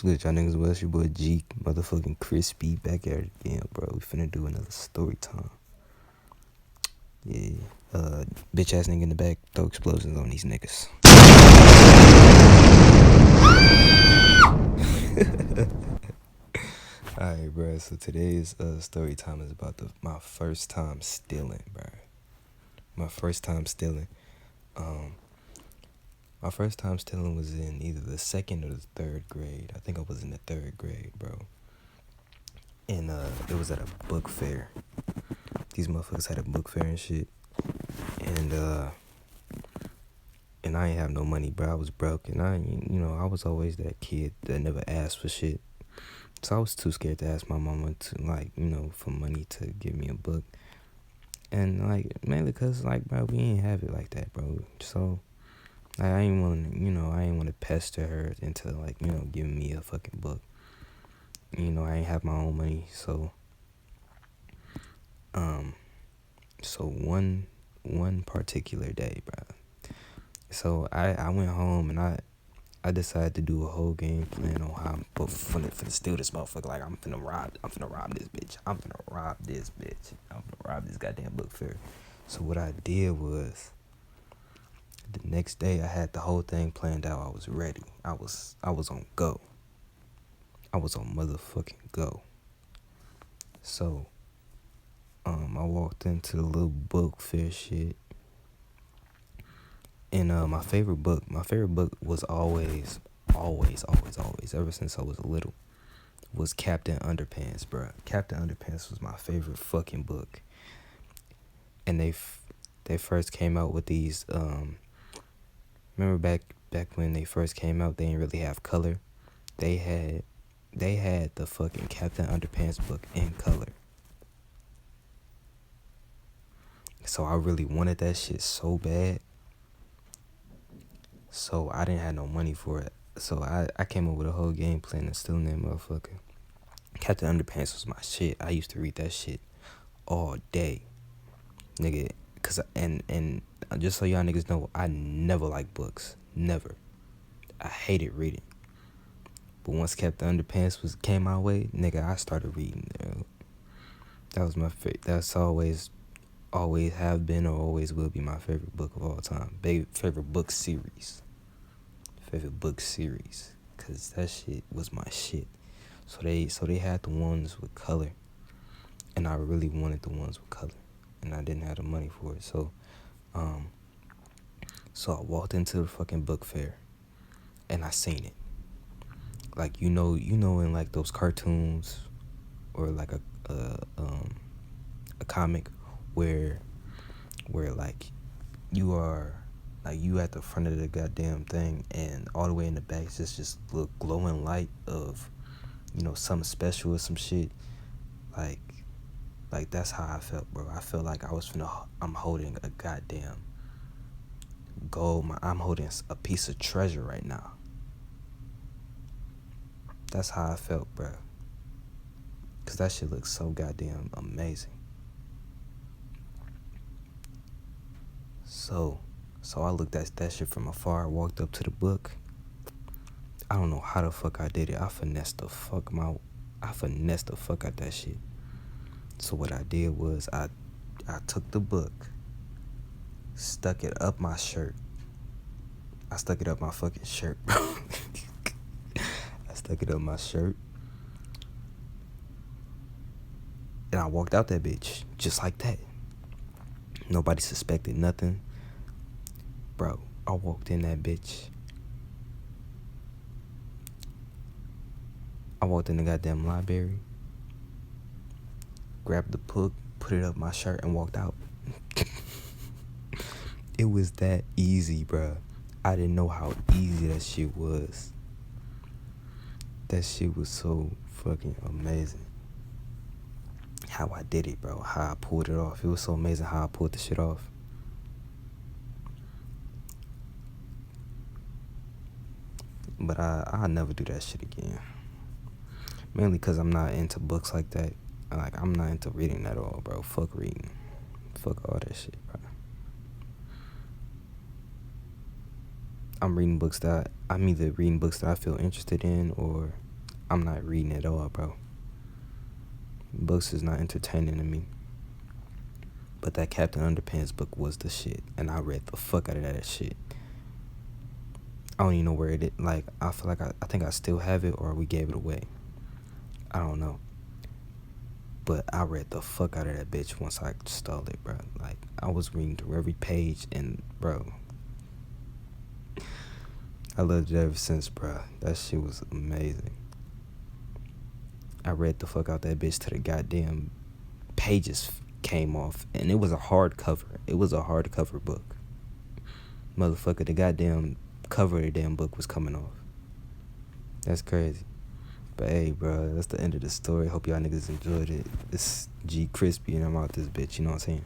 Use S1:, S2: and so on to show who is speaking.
S1: What's good, y'all niggas? Well, it's your boy G, motherfucking Crispy, back at it again, bro. We finna do another story time. Yeah, bitch ass nigga in the back, throw explosions on these niggas. Alright, bro, so today's story time is about my first time stealing, bro. My first time stealing. My first time stealing was in either the second or the third grade. I think I was in the third grade, bro. And it was at a book fair. These motherfuckers had a book fair and shit. And I ain't have no money, bro. I was broke, and I was always that kid that never asked for shit. So I was too scared to ask my mama to, for money to give me a book. And, mainly because, bro, we ain't have it like that, bro. So, I ain't want to pester her into, giving me a fucking book. I ain't have my own money, so, one particular day, bro. So, I went home, and I decided to do a whole game plan on how I'm finna steal this motherfucker. I'm finna rob this bitch. I'm finna rob this goddamn book fair. So what I did was, the next day I had the whole thing planned out. I was ready. I was on go. I was on motherfucking go. So, I walked into the little book fair shit. And my favorite book was always, ever since I was little, was Captain Underpants, bro. Captain Underpants was my favorite fucking book. And they first came out with these, remember back when they first came out, they didn't really have color. They had the fucking Captain Underpants book in color. So I really wanted that shit so bad. So I didn't have no money for it. So I came up with a whole game plan of stealing that motherfucker. Captain Underpants was my shit. I used to read that shit all day. Nigga, and just so y'all niggas know, I never liked books. Never. I hated reading. But once Captain Underpants came my way, nigga, I started reading. That was my favorite. That's always have been or always will be my favorite book of all time. Favorite book series. Cause that shit was my shit. So they had the ones with color, and I really wanted the ones with color, and I didn't have the money for it. So I walked into the fucking book fair, and I seen it. In like those cartoons, or like a comic where you are you at the front of the goddamn thing, and all the way in the back is just little glowing light of something special or some shit. Like that's how I felt, bro. I felt like I'm holding a goddamn gold. I'm holding a piece of treasure right now. That's how I felt, bro. Cause that shit looks so goddamn amazing. So I looked at that shit from afar, walked up to the book. I don't know how the fuck I did it. I finessed the fuck out that shit. So what I did was I took the book, stuck it up my shirt. I stuck it up my fucking shirt, bro. I stuck it up my shirt. And I walked out that bitch just like that. Nobody suspected nothing. Bro, I walked in that bitch. I walked in the goddamn library, grabbed the book, put it up my shirt, and walked out. It was that easy, bro. I didn't know how easy that shit was. That shit was so fucking amazing. How I did it, bro. How I pulled it off. It was so amazing how I pulled the shit off. But I'll never do that shit again. Mainly because I'm not into books like that. I'm not into reading at all, bro. Fuck reading. Fuck all that shit, bro. I'm either reading books that I feel interested in, or I'm not reading at all, bro. Books is not entertaining to me. But that Captain Underpants book was the shit, and I read the fuck out of that shit. I don't even know where it is. Like, I feel like I think I still have it, or we gave it away. I don't know. But I read the fuck out of that bitch once I stole it, bro. Like, I was reading through every page, and, bro, I loved it ever since, bro. That shit was amazing. I read the fuck out that bitch to the goddamn pages came off, and it was a hardcover. It was a hardcover book. Motherfucker, the goddamn cover of the damn book was coming off. That's crazy. But hey, bro, that's the end of the story. Hope y'all niggas enjoyed it. It's G Crispy, and I'm out this bitch. You know what I'm saying?